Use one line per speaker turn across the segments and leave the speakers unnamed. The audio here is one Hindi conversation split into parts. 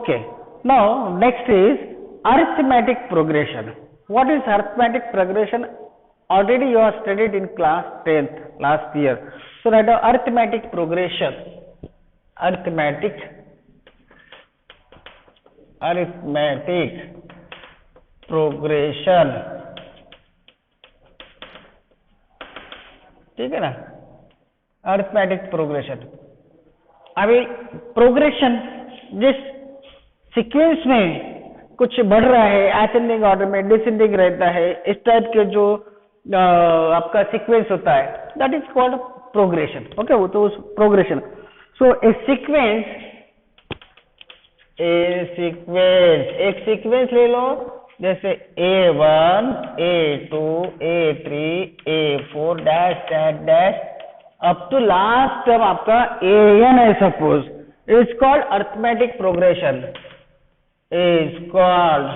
Okay, now next is arithmetic progression. What is arithmetic progression? Already you have studied in class 10th last year. So that arithmetic progression, arithmetic progression, ठीक है ना, अरिथमेटिक प्रोग्रेशन. अभी प्रोग्रेशन जिस सीक्वेंस में कुछ बढ़ रहा है, असेंडिंग ऑर्डर में, डिसेंडिंग रहता है, इस टाइप के जो आपका सीक्वेंस होता है, that is called progression. Okay, वो तो प्रोग्रेशन. सो एक सीक्वेंस ले लो, जैसे A1, A2, A3, A4 dash dash dash up to last term आपका AN है suppose. Is called arithmetic progression. Is called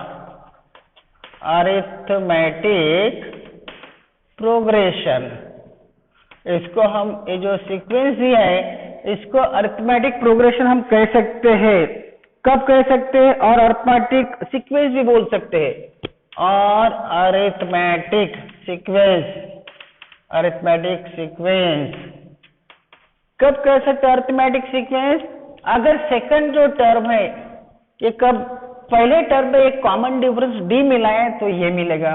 arithmetic progression. इसको हम ये जो सीक्वेंस दिया है इसको अरिथमेटिक प्रोग्रेशन हम कह सकते हैं. कब कह सकते हैं? और अरिथमेटिक सीक्वेंस भी बोल सकते हैं. और अरिथमेटिक सीक्वेंस कब कह सकते हैं? अरिथमेटिक सीक्वेंस अगर सेकंड जो टर्म है ये कब पहले टर्म में एक कॉमन डिफरेंस d मिला है तो ये मिलेगा,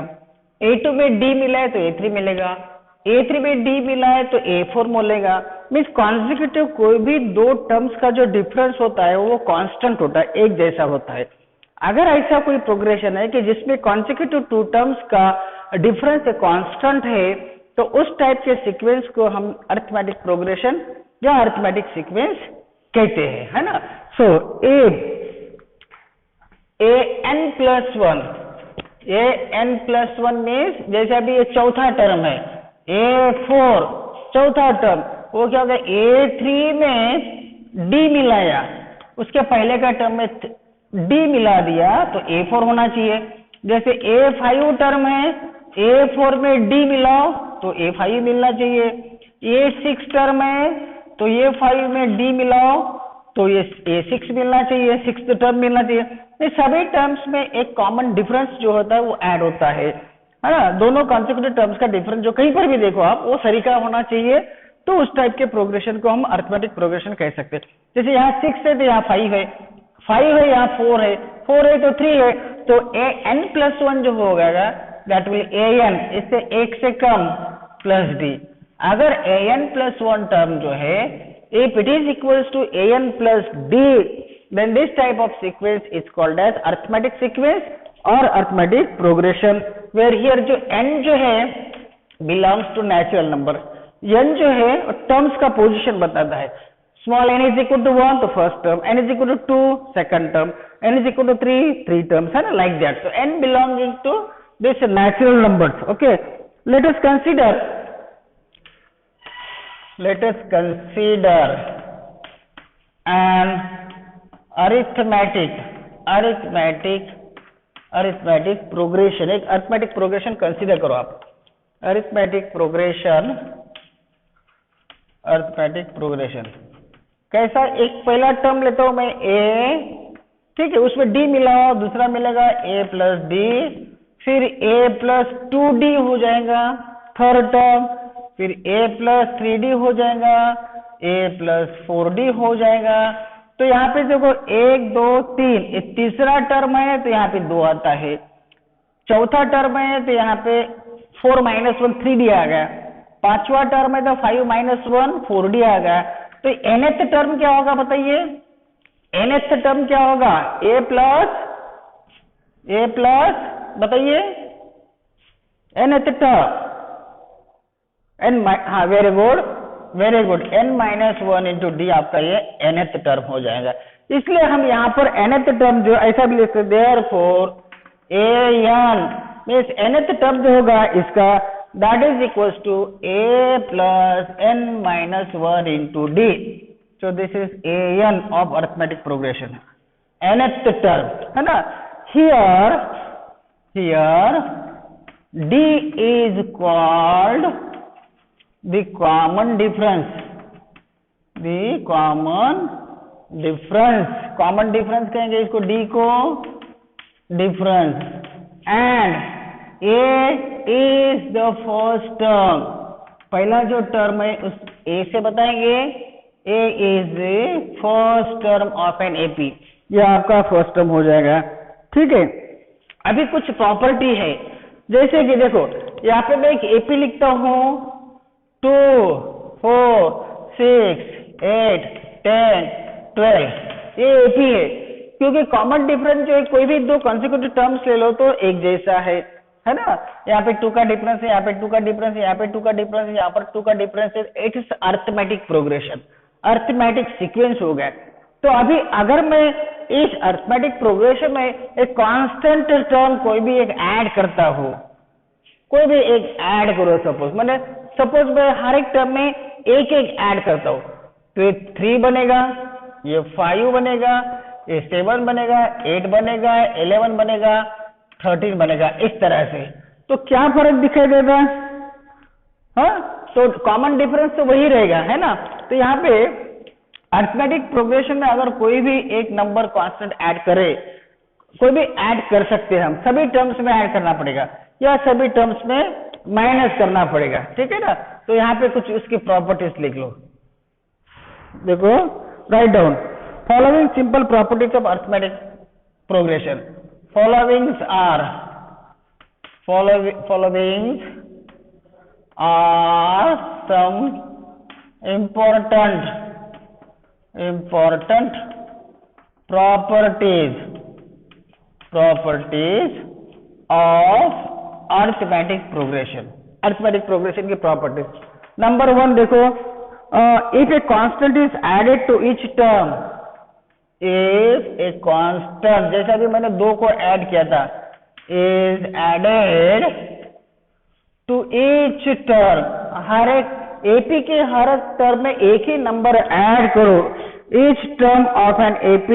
A2 में d मिला है तो A3 मिलेगा, A3 में d मिला है तो A4 मिलेगा. मीन्स कॉन्जिक्यूटिव कोई भी दो टर्म्स का जो डिफरेंस होता है वो कांस्टेंट होता है, एक जैसा होता है. अगर ऐसा कोई प्रोग्रेशन है कि जिसमें कॉन्जिक्यूटिव टू टर्म्स का डिफरेंस कांस्टेंट है तो उस टाइप के सीक्वेंस को हम अरिथमेटिक प्रोग्रेशन या अरिथमेटिक सीक्वेंस कहते हैं, है ना. सो an+1 मीन्स जैसे अभी ये चौथा टर्म है, A4 चौथा टर्म, वो क्या होगा? A3 में d मिलाया, उसके पहले का टर्म में d मिला दिया तो A4 होना चाहिए. जैसे A5 टर्म है, A4 में d मिलाओ तो A5 मिलना चाहिए. A6 टर्म है तो A5 में d मिलाओ तो ये A6 मिलना चाहिए, सिक्स्थ टर्म मिलना चाहिए. ये सभी टर्म्स में एक कॉमन डिफरेंस जो होता है वो ऐड होता है ना. दोनों कॉन्सिक्यूटिव टर्म्स का डिफरेंस जो कहीं पर भी देखो आप वो सरीका होना चाहिए, तो उस टाइप के प्रोग्रेशन को हम अरिथमेटिक प्रोग्रेशन कह सकते हैं. जैसे यहाँ 6 है तो यहाँ 5 है, 5 है यहाँ 4 है, 4 है तो 3 है, तो an+1 जो हो गया दैट विल an, इससे एक से कम प्लस d. अगर an+1 टर्म जो है if it is equals to an plus d, then this type of sequence is called as arithmetic sequence or arithmetic progression, where here जो n जो है belongs to natural number. n जो है टर्म्स का पोजीशन बताता है. Small n is equal to 1 तो first term, n is equal to 2 second term, n is equal to 3 terms, है ना, like that. So n belonging to this natural numbers. Okay, let us consider an arithmetic progression. एक अरिथमेटिक प्रोग्रेशन कंसीडर करो आप. अरिथमेटिक प्रोग्रेशन कैसा? एक पहला टर्म लेता हूं मैं a, ठीक है, उसमें d मिलाओ, दूसरा मिलेगा a+d, फिर a+2d हो जाएगा थर्ड टर्म, फिर a+3d हो जाएगा, a+4d हो जाएगा. तो यहाँ पे देखो 1 2 3, ये तीसरा टर्म है तो यहाँ पे 2 आता है, चौथा टर्म है तो यहाँ पे 4 - 1 3d आ गया, पांचवा टर्म है तो 5 - 1 4d आ गया. तो nth टर्म क्या होगा बताइए? nth टर्म क्या होगा? a प्लस बताइए nth टर्म n, हाँ very good, n-1 into D आपका ये nth टर्म हो जाएगा. इसलिए हम यहाँ पर nth टर्म जो ऐसा भी लिखते, therefore an means nth term जो होगा इसका that is equals to a plus n-1 into D. So this is an of arithmetic progression, nth term, है ना. Here d is called the common difference difference, common difference कहेंगे इसको, डी को difference, and A is the first term, पहला जो टर्म है उस ए से बताएंगे, A is first term of an AP, यह आपका फर्स्ट टर्म हो जाएगा। ठीक है, अभी कुछ प्रॉपर्टी है, जैसे कि देखो यहाँ पे मैं एक एपी लिखता हूं 2 4 6 8 10 12, ये एपी है, क्योंकि कॉमन डिफरेंस जो है कोई भी दो कंसेक्यूटिव टर्म्स ले लो तो एक जैसा है ना। यहाँ पे 2 का डिफरेंस है, यहाँ पे 2 का डिफरेंस है, यहाँ पे 2 का डिफरेंस है, यहाँ पर 2 का डिफरेंस है, it is arithmetic progression, arithmetic sequence हो गया। तो अभी अगर मैं इस अरिथमेटिक प्रोग्रेशन में एक कांस्टेंट टर्म कोई भी एक ऐड करता हूँ, कोई भी एक ऐड करो, सपोज मैं हर एक टर्म में एक एक ऐड करता हूँ, तो ये 3 बनेगा, ये 5 बनेगा, ये 7 बनेगा, 8 बनेगा, 11 बनेगा, 13 बनेगा, इस तरह से। तो क्या फर्क दिखाई देगा? हाँ, तो कॉमन डिफरेंस तो वही रहेगा, है ना। तो यहाँ पे अरिथमेटिक प्रोग्रेशन में अगर कोई भी एक नंबर कांस्टेंट ऐड करे, कोई भी ऐड कर सकते हैं हम, सभी टर्म्स में ऐड करना पड़ेगा या सभी टर्म्स में माइनस करना पड़ेगा, ठीक है ना। तो यहाँ पे कुछ उसकी प्रॉपर्टीज लिख लो, देखो, write down following simple properties of arithmetic progression. Followings are some important properties of arithmetic progression, arithmetic progression की properties। नंबर 1 देखो, if a constant is added to each term, if a constant, जैसा कि मैंने 2 को ऐड किया था, is added to each term, हर एक एपी के हर टर्म में एक ही नंबर ऐड करो, each term of an AP,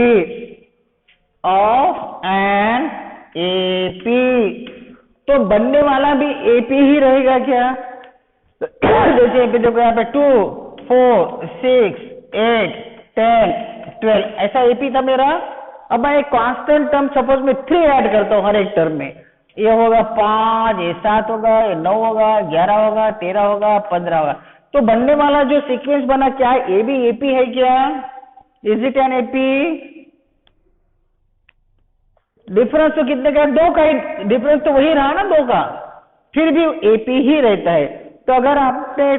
तो बनने वाला भी एपी ही रहेगा क्या? जैसे एपी देखो यहाँ पे 2 4 6 8 10 12, ऐसा एपी था मेरा। अब मैं एक कांस्टेंट टर्म सपोज मैं 3 ऐड करता हूँ हर एक टर्म में, ये होगा 5, ये 7 होगा, ये 9 होगा, 11 होगा, 13 होगा, 15 होगा। तो बनने वाला जो सीक्वेंस बना, क्या ये भी एपी है क्या? Is it an AP? Difference तो कितने का? 2 का ही डिफरेंस तो वही रहा ना, 2 का, फिर भी एपी ही रहता है। तो अगर आपने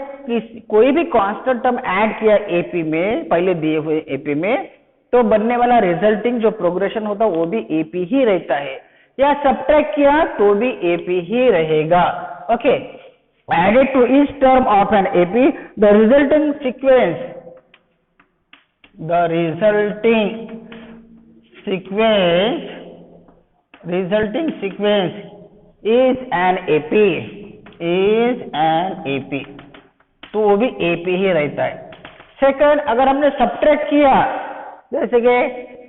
कोई भी कांस्टेंट टर्म ऐड किया एपी में, पहले दिए हुए एपी में, तो बनने वाला रिजल्टिंग जो प्रोग्रेशन होता है वो भी एपी ही रहता है, या सब्ट्रैक्ट किया तो भी एपी ही रहेगा। Okay, added to each term of an AP, the resulting sequence is an AP, तो वो भी AP ही रहता है। सेकंड, अगर हमने सब्ट्रैक्ट किया, जैसे कि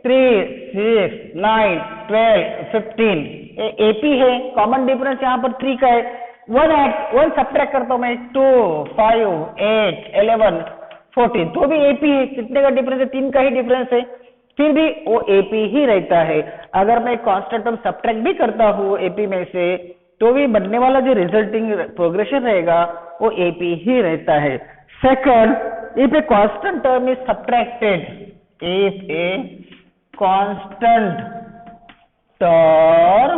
3 6 9 12 15, AP है, कॉमन डिफरेंस यहाँ पर 3 का है, 1 सब्ट्रैक्ट करता हूं मैं, 2 5 8 11 14, तो भी एपी है। कितने का डिफरेंस है? 3 का ही डिफरेंस है, फिर भी वो एपी ही रहता है। अगर मैं कांस्टेंट टर्म सब्ट्रैक्ट भी करता हूँ एपी में से, तो भी बनने वाला जो रिजल्टिंग प्रोग्रेशन रहेगा वो एपी ही रहता है। Second, if A constant term is subtracted, if A constant term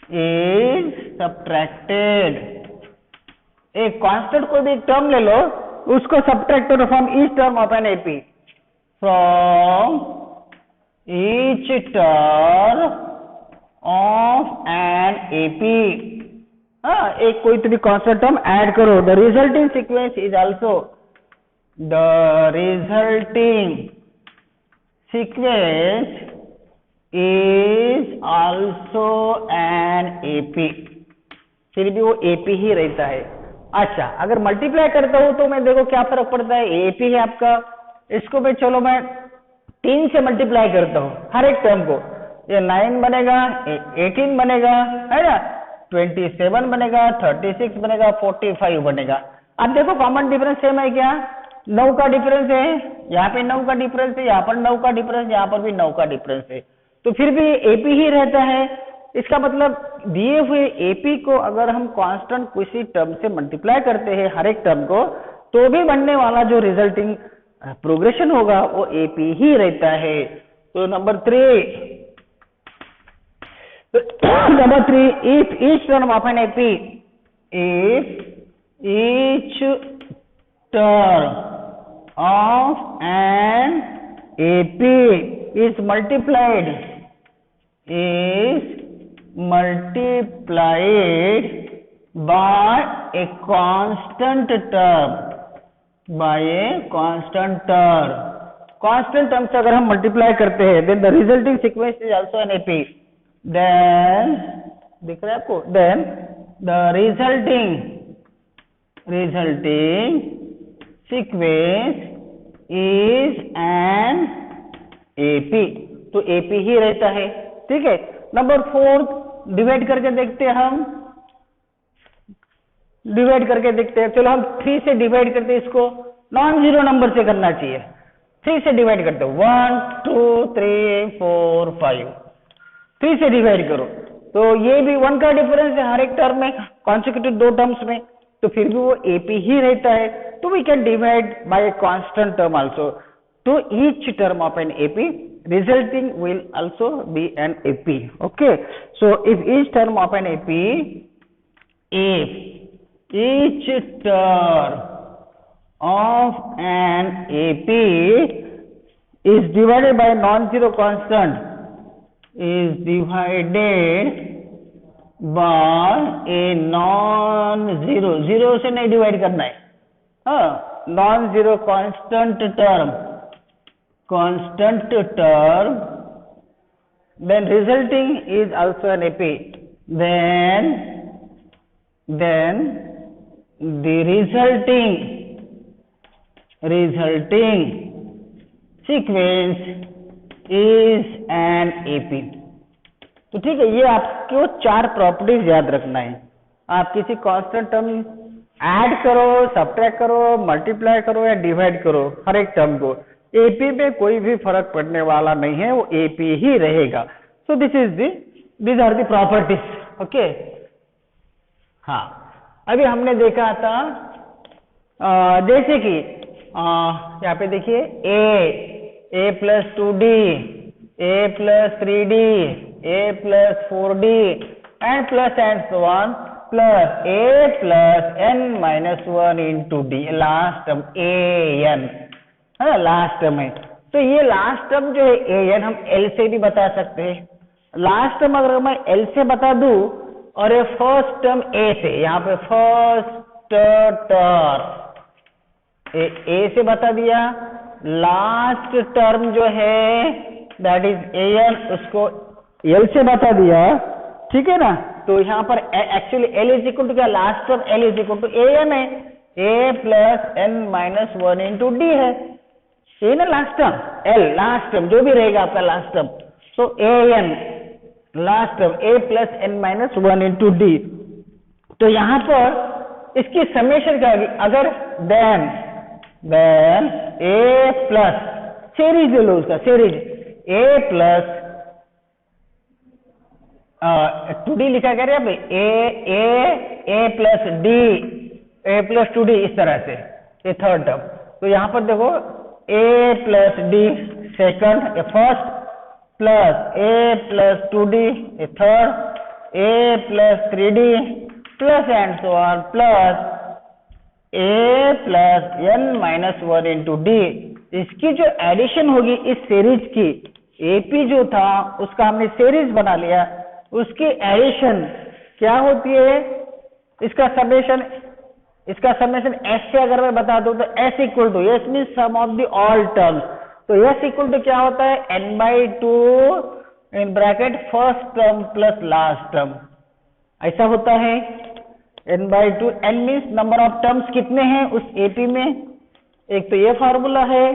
is subtracted, एक कांस्टेंट कोई भी एक टर्म ले लो, उसको सब्ट्रैक्ट करो from each term of an AP, from each term of an AP. हाँ, एक कोई तो भी कांस्टेंट टर्म ऐड करो, the resulting sequence is also, the resulting sequence is also an AP, फिर भी वो AP ही रहता है। अच्छा, अगर मल्टीप्लाई करता हूं तो मैं देखो क्या फर्क पड़ता है, AP है आपका, इसको मैं चलो मैं 3 से मल्टीप्लाई करता हूं हर एक टर्म को, ये 9 बनेगा, 18 बनेगा, है ना, 27 बनेगा, 36 बनेगा, 45 बनेगा। अब देखो कॉमन डिफरेंस सेम है क्या? 9 का डिफरेंस है, यहाँ पे 9 का डिफरेंस है, यहाँ पर 9 का डिफरेंस, यहाँ पर भी 9 का डिफरेंस है, तो फिर भी एपी ही रहता है। इसका मतलब दिए हुए एपी को अगर हम कांस्टेंट किसी टर्म से मल्टीप्लाई करते हैं हर एक टर्म को, तो भी बनने वाला जो रिजल्टिंग प्रोग्रेशन होगा वो एपी ही रहता है। तो number 3, if each term of an AP, if each term of an AP is multiplied by a constant term, constant term से अगर हम मल्टीप्लाई करते हैं, then the resulting sequence is also an AP, then दिख रहा है आपको, then the resulting sequence is an AP, तो AP ही रहता है। ठीक है, नंबर 4 डिवाइड करके देखते हैं हम, चलो हम 3 से डिवाइड करते हैं, इसको नॉन जीरो नंबर से करना चाहिए। 3 से डिवाइड करते हो, 1 2 3 4 5, 3 से डिवाइड करो, तो ये भी 1 का डिफरेंस है हर एक टर्म में, कॉन्सिक्यूटिव 2 टर्म्स में, तो फिर भी वो एपी ही रहता है। तो we can divide by a constant term also to each term of an AP, resulting will also be an AP. Okay, so if each term of an AP, if each term of an AP is divided by non-zero constant, is divided by a non-zero, zero से नहीं डिवाइड करना है, हाँ, non-zero constant term, then resulting is also an AP, then the resulting sequence is an AP। तो ठीक है, ये आपको 4 प्रॉपर्टीज याद रखना है। आप किसी कांस्टेंट टर्म ऐड करो, सब्ट्रैक्ट करो, मल्टीप्लाई करो या डिवाइड करो हर एक टर्म को, एपी में कोई भी फर्क पड़ने वाला नहीं है, वो एपी ही रहेगा। सो these are the properties। Okay, हाँ, अभी हमने देखा था जैसे कि यहाँ पे देखिए a plus 2d, a plus 3d, a plus 4d and so on, plus a plus n minus 1 into d, last term an, है लास्ट टर्म है। तो ये लास्ट टर्म जो है an हम l से भी बता सकते हैं। लास्ट टर्म अगर मैं l से बता दूं और ये फर्स्ट टर्म a से, यहाँ पे फर्स्ट टर्म a से बता दिया, लास्ट टर्म जो है दैट इज an, उसको l से बता दिया, ठीक है ना। तो यहाँ पर actually l is equal to क्या, last term l is equal to an है, a plus n minus 1 into d है, ये ना last term, l last term जो भी रहेगा आपका last term, so an last term a plus n minus 1 into d. तो यहाँ पर इसकी समेशन क्या होगी, अगर देन a प्लस सीरीज ले लो, उसका सीरीज a प्लस 2d लिखा गया यहाँ पे, a plus d, a plus 2d, इस तरह से ये थर्ड टर्म। तो यहाँ पर देखो a plus d second, first, plus a plus 2d third, a plus 3d plus and so on, plus a plus n minus 1 into D. इसकी जो एडिशन होगी इस सीरीज की, AP जो था उसका हमने सीरीज बना लिया, उसकी एडिशन क्या होती है, इसका समेशन s से अगर मैं बता दूं तो s equal to, s means sum of the all terms, तो s इक्वल टू क्या होता है, n/2 in bracket first term plus last term, ऐसा होता है n/2। n means number of terms कितने हैं उस AP में, एक तो ये फॉर्मूला है,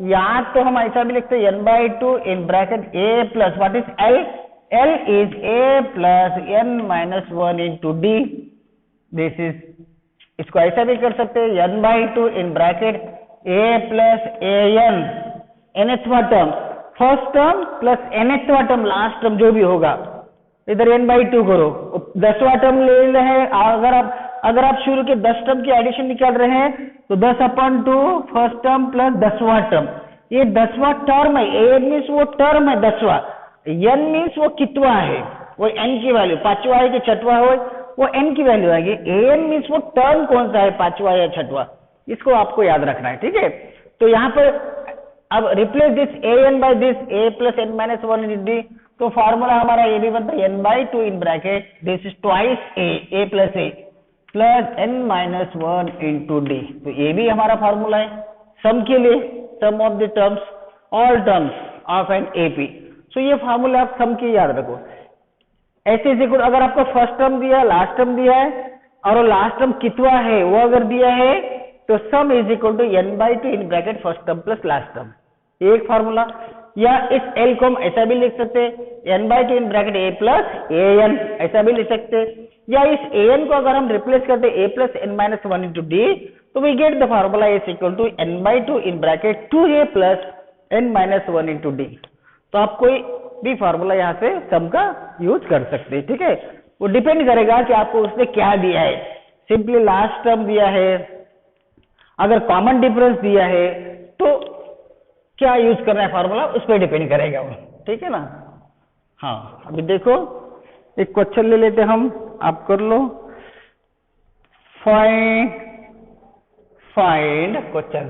या तो हम ऐसा भी लिखते हैं n/2 in bracket a plus what is l, l is a plus n minus 1 into d, this is, इसको ऐसा भी कर सकते हैं n/2 in bracket a plus a n nthवा टर्म फर्स्ट टर्म प्लस nthवा टर्म लास्ट टर्म जो भी होगा, इधर n/2 करो, 10वां टर्म ले रहे हैं। अगर आप शुरू के 10 टर्म की एडिशन निकाल रहे हैं तो 10/2 फर्स्ट टर्म प्लस 10वां टर्म, ये 10वां टर्म है। a मीन्स वो टर्म है 10वां, n मीन्स वो कितवा है, वो n की वैल्यू 5वां है कि 6वां है वो n की वैल्यू आएगी। an मीन्स वो टर्म कौन सा है, 5वां या 6वां, इसको आपको याद रखना है, ठीक है। तो यहाँ पर अब replace this an by this a plus n minus 1 in d, तो फॉर्मूला हमारा ये भी बनता है n/2 in bracket this is twice a plus a plus n minus 1 into d। तो ये भी हमारा फॉर्मूला है सम के लिए, sum of the terms all terms of N AP। So ये फॉर्मूला आप सम के याद रखो। ऐसे इक्वल अगर आपको फर्स्ट टर्म दिया लास्ट टर्म दिया है और वो लास्ट टर्म कितवा है वो अगर दिया है तो sum is equal to n/2 in bracket first term plus last term, एक फॉर्मूला। या इस L को हम ऐसा भी लिख सकते हैं n/2 in bracket a plus an, ऐसा भी लिख सकते हैं। या इस an को अगर हम रिप्लेस करते a plus n minus 1 into d, तो we get the formula is equal to n/2 in bracket 2a plus n minus 1 into d। तो आप कोई भी फॉर्मूला यहाँ से सम का यूज कर सकते हैं, ठीक है। वो डिपेंड करेगा कि आपको उसने क्या दिया है, सिंपली लास्ट टर्म दिया है, अगर कॉमन डिफरेंस दिया है तो क्या यूज करना है फॉर्मूला, उस पर डिपेंड करेगा वो, ठीक है ना। हाँ अभी देखो एक क्वेश्चन ले लेते हम, आप कर लो। Find question,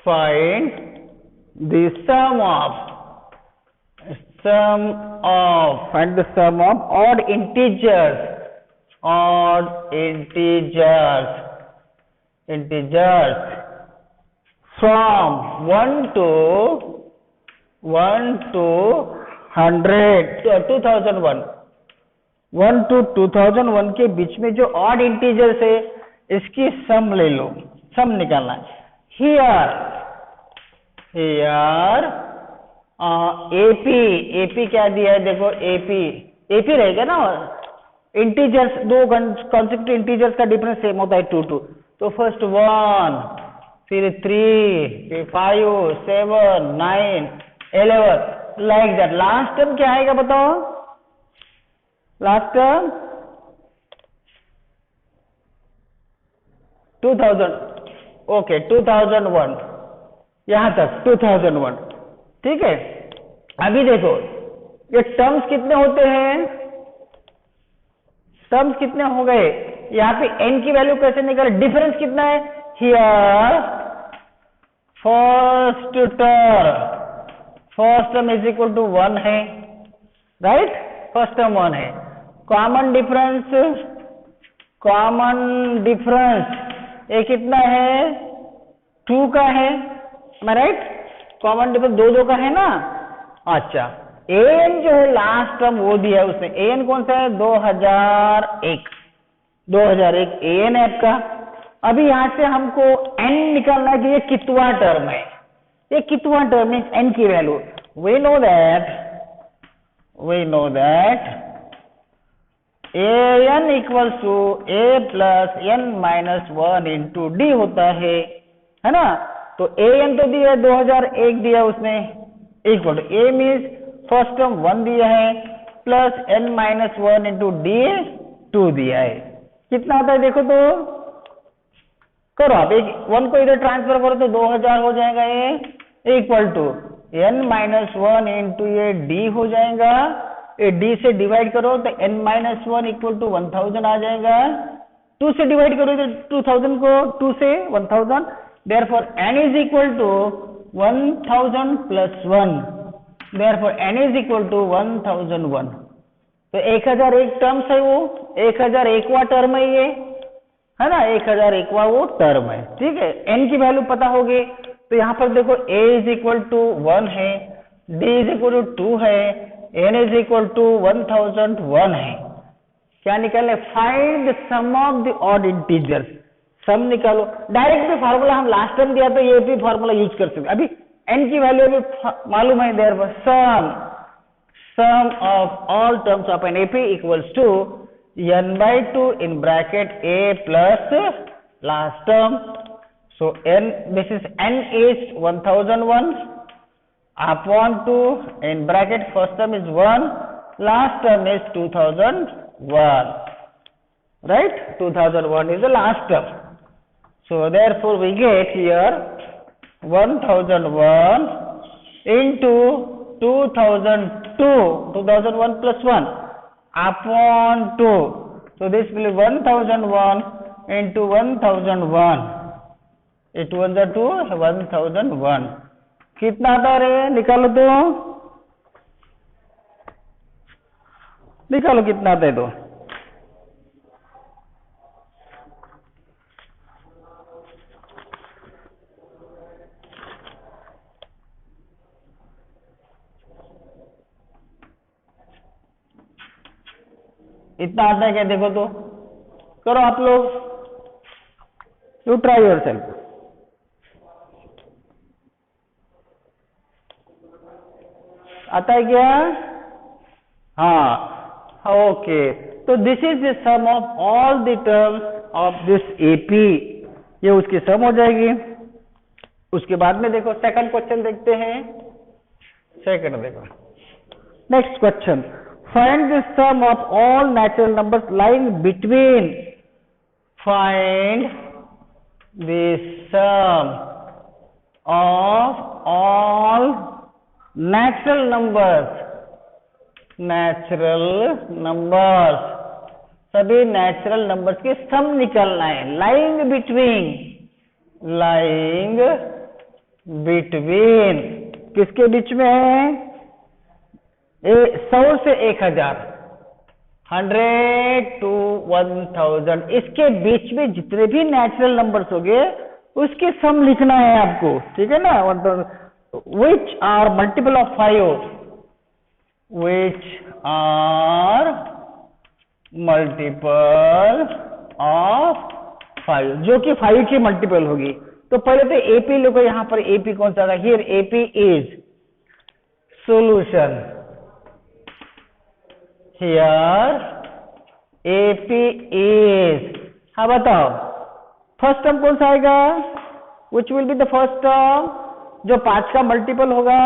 find the sum of find the sum of odd integers from 1 to 2001 1 to 2001 के बीच में जो ऑड इंटीजर्स है इसकी सम ले लो, सम निकालना है। हियर AP क्या दिया है देखो, AP रहेगा ना, इंटीजर्स दो कॉन्सेक्यूटिव इंटीजर्स का डिफरेंस सेम होता है 2 2। तो फर्स्ट 1 फिर 3 फिर 5 7 9 11 लाइक दैट। लास्ट टर्म क्या आएगा बताओ, लास्ट टर्म 2000, ओके 2001, यहां तक 2001, ठीक है। अभी देखो ये टर्म्स कितने होते हैं, टर्म्स कितने हो गए, यहाँ पे n की वैल्यू कैसे निकाले, डिफरेंस कितना है। Here first term is equal to 1 है, राइट, फर्स्ट टर्म 1 है। कॉमन डिफरेंस ये कितना है, 2 का है, राइट, कॉमन डिफरेंस 2 का है ना। अच्छा an जो है लास्ट टर्म वो दिया है उसने, an कौन सा है 2001 an है आपका। अभी यहां से हमको n निकालना है कि ये कितवा टर्म है, ये कितवा टर्म है n की वैल्यू। We know that an equals to a plus n minus 1 into d होता है ना। तो an तो दिया है 2001 दिया उसने, equal to a means first term 1 दिया है plus n minus 1 into d 2 दिया है। कितना होता है देखो, तो करो आप, एक 1 को इधर ट्रांसफर करो तो 2000 हो जाएगा, ये equal to n minus 1 into ये d हो जाएगा, ये d से डिवाइड करो तो n माइनस 1 इक्वल टू 1000 आ जाएगा। 2 से डिवाइड करो तो 2000 को 2 से 1000, therefore n is equal to 1000 plus 1, therefore n is equal to 1001। तो 1001 टर्म्स है, वो 1001वां टर्म है ये, है ना, 1001वां वो टर्म है, ठीक है। n की वैल्यू पता होगी तो यहाँ पर देखो a इज इक्वल टू 1 है, d इज इक्वल टू 2 है, n इज इक्वल टू 1001 है। क्या निकाले, find the sum of the odd integers, sum निकालो। डायरेक्ट भी फार्मूला हम लास्ट टाइम दिया तो ये भी फार्मूला यूज कर सकते, अभी n की वैल्यू भी मालूम है, there sum of all terms of N AP equals to n/2 in bracket a plus last term, So n, this is n is 1001 upon 2 in bracket, first term is 1, last term is 2001, right? 2001 is the last term. So therefore we get here 1001 into 2002, 2001 plus 1 upon 2. So this will be 1001 into 1001. ये 2 under 2 1001. कितना आता रे? निकालो तो, निकालो कितना आता है तो। इतना आता है क्या? देखो तो, करो आप लोग, यू ट्राई योर सेल्फ। आता है क्या? हाँ, ओके। तो this is the sum of all the terms of this AP, ये उसकी सम हो जाएगी। उसके बाद में देखो सेकंड क्वेश्चन देखते हैं। सेकंड देखो, next question, find the sum of all natural numbers lying between, find the sum of all natural numbers, natural numbers, सभी natural numbers के सम निकालना है। lying between, lying between किसके बीच में है? 100 से 1000, 100 to 1000, इसके बीच में जितने भी नेचुरल नंबर्स होंगे उसके सम लिखना है आपको, ठीक है ना? 1000 which are multiple of 5, which are multiple of 5, जो कि 5 की मल्टीपल होगी। तो पहले तो एपी लोगों, यहां पर एपी कौन सा था? Here AP is solution, here AP is, हाँ बताओ फर्स्ट टर्म कौन सा आएगा? which will be the first term, जो 5 का मल्टीपल होगा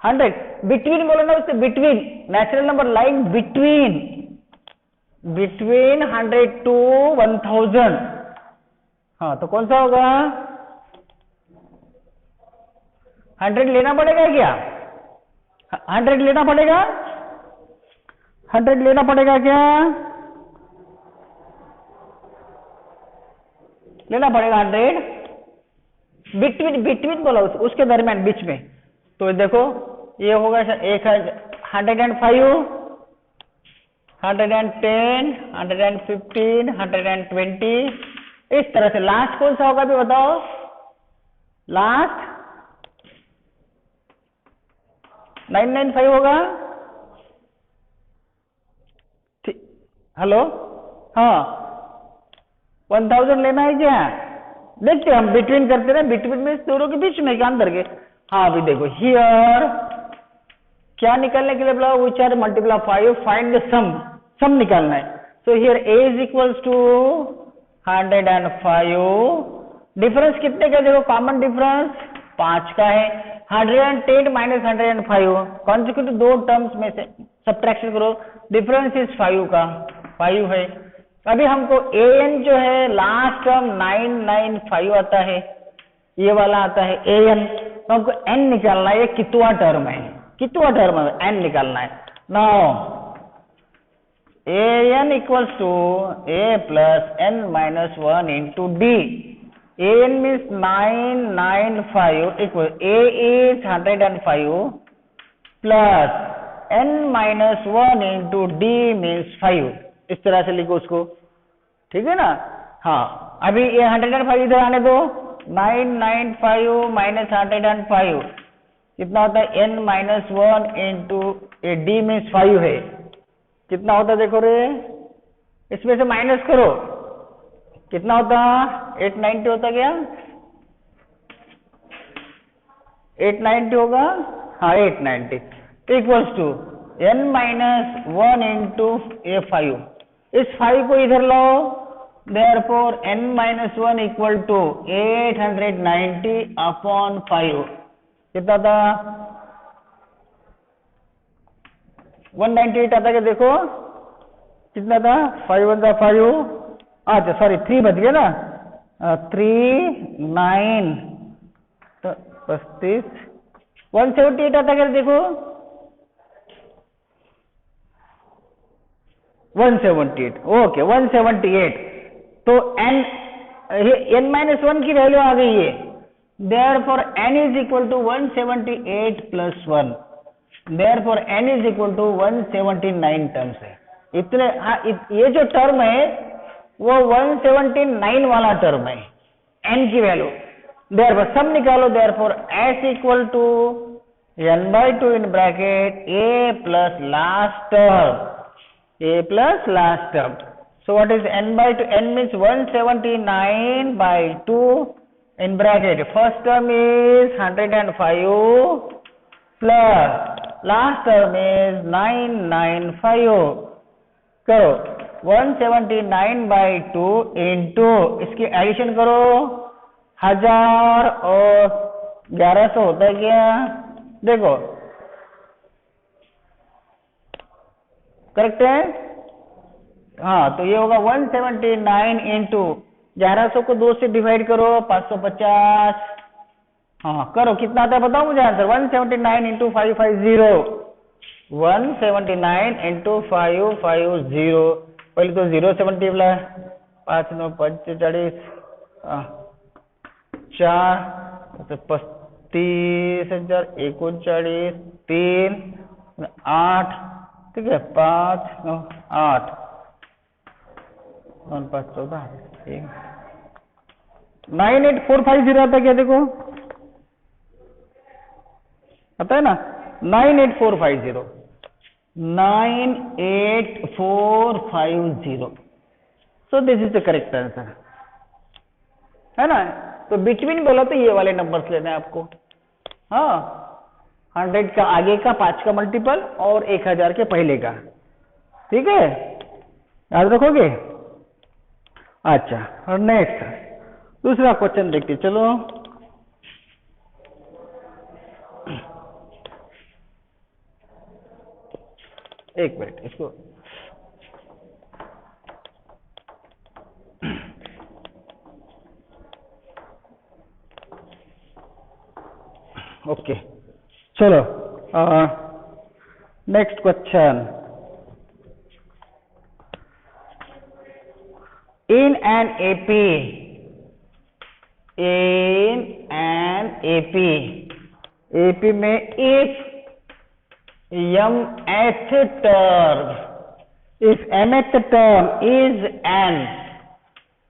100। बिटवीन बोलो ना उससे, between, natural number lying between, between 100 to 1000, हाँ तो कौन सा होगा? 100 लेना पड़ेगा क्या? 100 लेना पड़ेगा, 100 लेना पड़ेगा क्या? लेना पड़ेगा 100, बिटवीन, बिटवीन बोला उसके दरमियान, बीच में। तो देखो ये होगा 105, 110, 115, 120, इस तरह से। लास्ट कौन सा होगा भी बताओ? लास्ट 995 होगा। हेलो, हाँ 1000 लेना है क्या? देखते हम बिटवीन करते रहे, बिटवीन में दोनों के बीच में क्या अंदर के। हाँ अभी देखो हियर क्या निकालने के लिए बोला? Which are multiple of 5, find the sum, sum निकालना है। So here a is equals to 105, difference कितने का? देखो कॉमन डिफरेंस 5 का है। 110 माइनस 105, कॉन्सिक्यूटिव दो टर्म्स में से सब्ट्रैक्शन करो, डिफरेंस इज 5 का, 5 है। अभी हमको an जो है लास्ट टर्म 995 आता है, ये वाला आता है an, तो हमको n निकालना है। ये कितवा टर्म है? कितवा टर्म है? n निकालना है। Now an equals to a plus n minus 1 into d। an means 995 equal a is 105 plus n minus 1 into d means 5। इस तरह से लिखो उसको, ठीक है ना? हाँ अभी ये 105 इधर आने दो, 995 माइनस 105 कितना होता है? n माइनस 1 इंटू ए d मीन्स 5 है, कितना होता है देखो रे, इसमें से माइनस करो, कितना होता? 890 होता क्या? 890 होगा, हाँ 890 equals to n minus 1 into a 5। इस 5 को इधर लाओ therefore n minus 1 equal to 890 upon 5 कितना था 198 आता क्या देखो कितना था 5 1 था 5 अच्छा सॉरी 3 बच गया ना 3 9 तो 35 178 आता क्या देखो 178 ओके 178 तो n माइनस 1 की वैल्यू आ गई है therefore n is equal to 178 plus 1 therefore n is equal to 179 terms है इतने हाँ ये जो टर्म है वो 179 वाला टर्म है n की वैल्यू therefore सब निकालो therefore s equal to n by 2 in bracket a plus last term a plus last term. So what is n by 2? N means 179 by 2 in bracket. First term is 105 plus last term is 995. करो 179 by 2 into इसकी एडिशन करो 1000 और 1100 होता है क्या देखो करेक्ट है हाँ तो ये होगा 179 इंटू 1100 को 2 से डिवाइड करो 550 हाँ करो कितना आता है बताओ मुझे आंसर 179 इंटू 550 179 इंटू 550 पहले तो 070 बोला 5 9 45 4 35,000 39 3 8 ठीक है 5 9 8 5 14 98450 आता क्या देखो आता है ना 98450 98450 सो this is the correct answer है ना तो बिटवीन बोला तो ये वाले नंबर्स लेना है आपको हाँ 100 का आगे का 5 का मल्टीपल और 1000 के पहले का ठीक है याद रखोगे अच्छा और नेक्स्ट दूसरा क्वेश्चन देखते चलो एक मिनट इसको ओके चलो next question in an AP में if mth term if mth term is n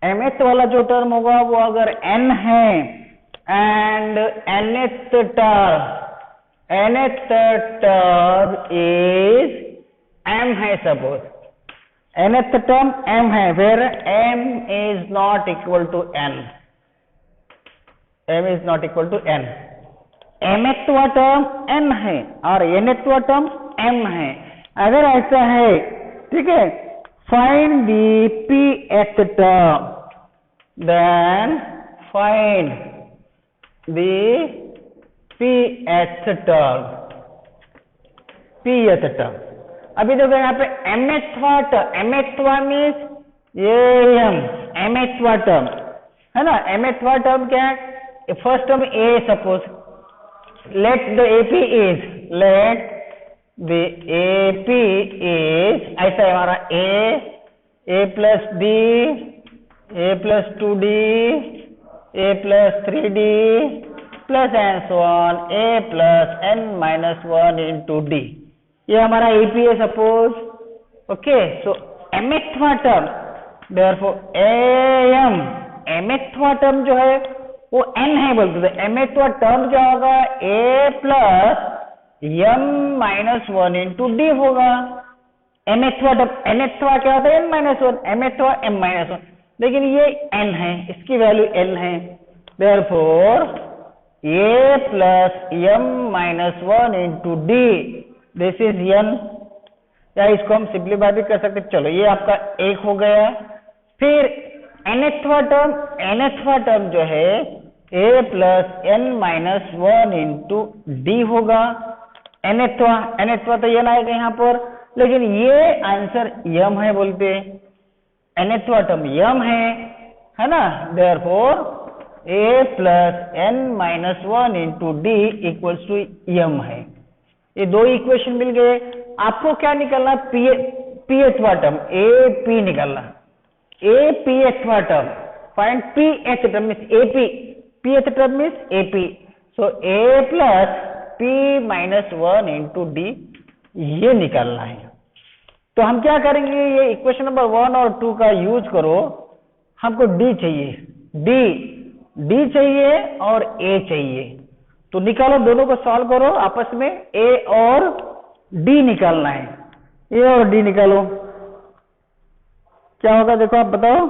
mth वाला जो टर्म होगा वो अगर n है and nth term is m है सपोज nth term m है where m is not equal to n m is not equal to n mth term n है और nth टर्म m है अगर ऐसा है ठीक है find the pth term then find the pth term अभी देखो यहाँ पे mthवा मीन्स ये mthवा टर्म है ना mthवा टर्म क्या है first term a suppose let the AP is ऐसा है हमारा a plus b a plus 2d a plus 3d plus and so on a plus n minus 1 into d ये हमारा AP है सपोज ओके सो mthवा टर्म देयरफॉर mthवा टर्म जो है वो n है बोलते थे mthवा टर्म क्या होगा a plus m minus 1 into D होगा mthवा क्या होता है n माइनस 1 mthवा m माइनस 1 लेकिन ये n है इसकी वैल्यू n है therefore a plus m minus 1 into d this is n या इसको हम सिंप्लीफाई भी कर सकते चलो ये आपका एक हो गया फिर nthवा टर्म जो है a plus n minus 1 into D होगा। nthवा तो n आएगा यहाँ पर, लेकिन ये आंसर यम है बोलते, nthवा टर्म यम है ना, therefore a plus n minus 1 into d equals to m है। ये दो इक्वेशन मिल गए। आपको क्या निकलना, pthवा टर्म, a p निकलना, a pthवा टर्म, find pth term means ap, pth term means ap, so a plus p minus 1 into d ये निकलना है। तो हम क्या करेंगे, ये इक्वेशन नंबर 1 और 2 का यूज करो, हमको d चाहिए, d चाहिए और a चाहिए, तो निकालो, दोनों को सॉल्व करो आपस में, a और d निकालना है, a और d निकालो, क्या होगा देखो आप बताओ।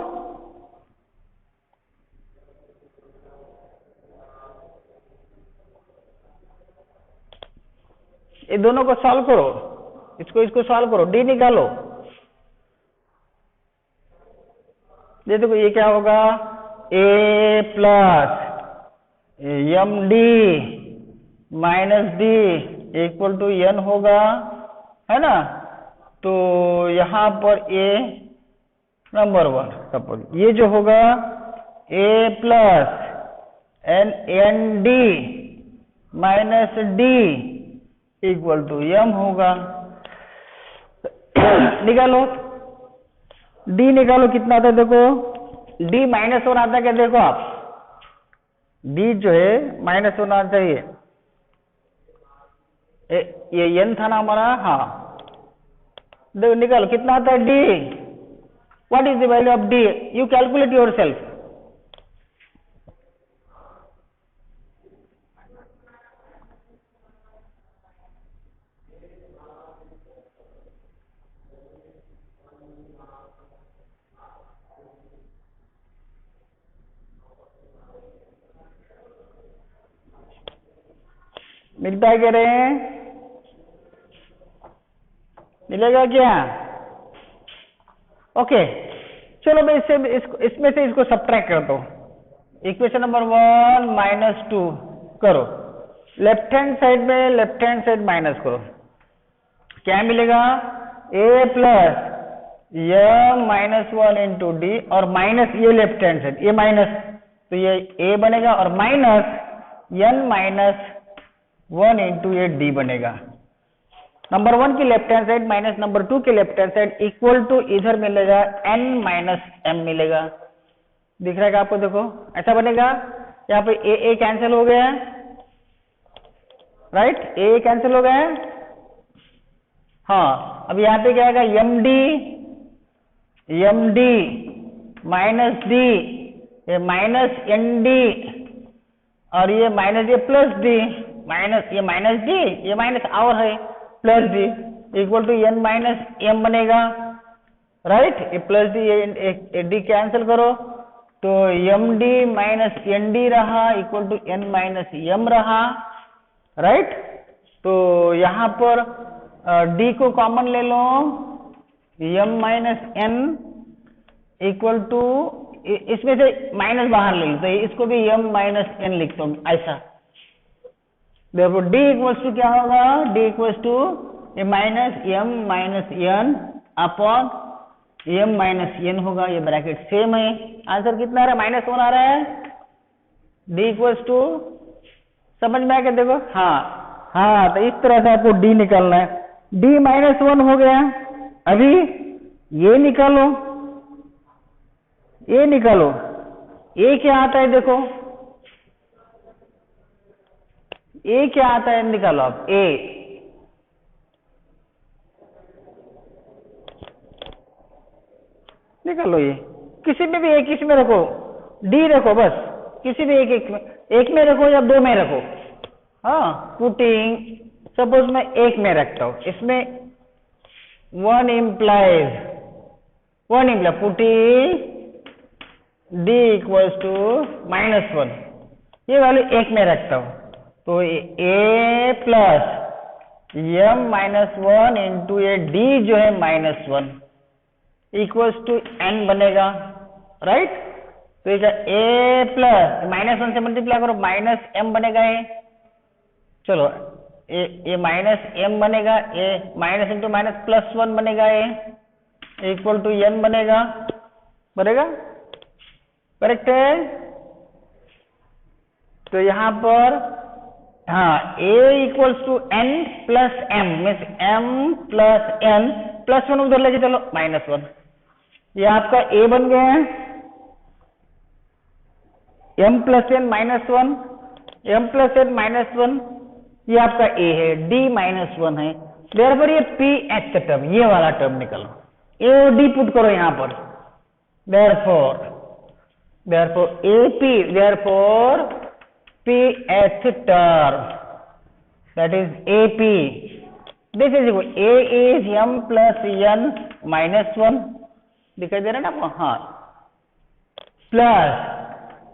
ये दोनों को सॉल्व करो, इसको सॉल्व करो, d निकालो, ये देखो ये क्या होगा, a plus m d minus d equal to n होगा, है ना। तो यहाँ पर a नंबर 1 सपोज ये जो होगा a plus n d minus d equal to m होगा। निकालो d निकालो, कितना आता है देखो, d माइनस 1 आता है क्या, देखो आप d जो है माइनस होना चाहिए, ये n था ना हमारा, हाँ देखो निकालो कितना आता है d, what is the value of d, you calculate your self. मिलता है कह रहे हैं, मिलेगा क्या, ओके चलो मैं इसमें से इसको सब्ट्रैक्ट करता हूं। इक्वेशन नंबर 1 माइनस 2 करो, लेफ्ट हैंड साइड माइनस करो, क्या मिलेगा, a plus m minus 1 into d और माइनस ये लेफ्ट हैंड साइड, ये माइनस, तो ये a बनेगा और माइनस n माइनस 1 इंटू ये डी बनेगा। नंबर 1 की left hand side minus number 2 के left hand side equal to इधर मिलेगा n माइनस m मिलेगा, दिख रहा है आपको, देखो ऐसा बनेगा। यहाँ पे a कैंसिल हो गया, राइट, a कैंसिल हो गया, हाँ अब यहाँ पे क्या आएगा, एम डी माइनस डी, ये माइनस एन डी और ये माइनस, ये प्लस डी, माइनस ये माइनस डी, ये माइनस और है plus d equal to n minus m बनेगा, राइट, ये प्लस डी, ये डी कैंसिल करो, तो m d minus n d रहा equal to n minus m रहा, राइट। तो यहाँ पर डी को कॉमन ले लो, m minus n equal to, इसमें से माइनस बाहर ले लो, तो इसको भी एम माइनस एन लिखता हूँ ऐसा। देखो d इक्वल्स टू क्या होगा, d equals to a minus m minus n upon m minus n होगा, ये ब्रैकेट सेम है। आंसर कितना आ रहा है, माइनस 1 आ रहा है, d इक्वल्स टू, समझ में आ गया देखो, हाँ तो इस तरह से आपको d निकालना है। d माइनस 1 हो गया, अभी ये निकालो, ये निकालो, ये क्या आता है देखो, ए क्या आता है निकालो आप, ए निकालो, ये किसी में भी एक इसमें रखो, डी रखो बस, किसी भी एक में रखो या 2 में रखो, हाँ पुटिंग, सपोज मैं 1 में रखता हूं, इसमें 1 implies putting d equals to -1, ये वाले 1 में रखता हूं, तो a plus m minus 1 into a d जो है -1 इक्वल्स टू n बनेगा, राइट। तो ये ए प्लस -1 से मल्टीप्लाई करो, -m बनेगा ये। चलो ये -m बनेगा, ये माइनस इंटू माइनस +1 बनेगा, ये इक्वल टू n बनेगा, करेक्ट है। तो यहां पर हाँ a equals to n plus m means m plus n +1 उधर लेके चलो -1, ये आपका a बन गया है। m plus n -1, m plus n -1, ये आपका a है, d -1 है। देयरफॉर ये pth टर्म, ये वाला टर्म निकलो, a और d पुट करो यहां पर। Therefore pth term, that is AP, this is equal a is m plus n -1, दिखाई दे रहा है ना आपको, हाँ, plus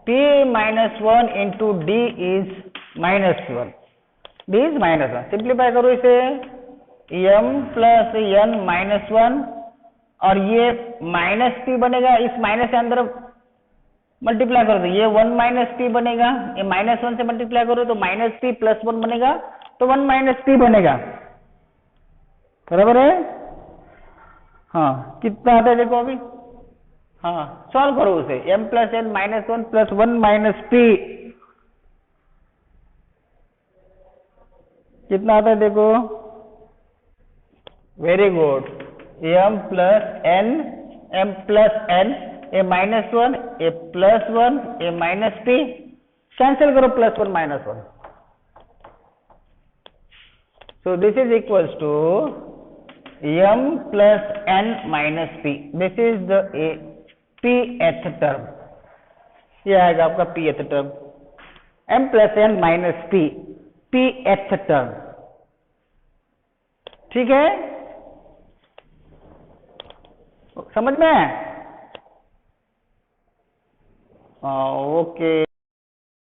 p -1 into d is -1, d is -1, simplify करो इसे, m प्लस n -1 और ये -p बनेगा, इस माइनस के अंदर मल्टीप्लाई करो तो ये 1 - p बनेगा, ये -1 से मल्टीप्लाई करो तो -p + 1 बनेगा, तो 1 - p बनेगा, बराबर है। हाँ, कितना आता है देखो अभी, हाँ सॉल्व करो उसे, m plus n -1 plus 1 - p कितना आता है देखो, very good, m plus n ए -1 ए +1 ए -p, कैंसिल करो +1 -1, so this is equals to m plus n minus p, this is the pth term, ये आएगा आपका pth term, m plus n minus p, pth term, ठीक है, समझ में? ओके,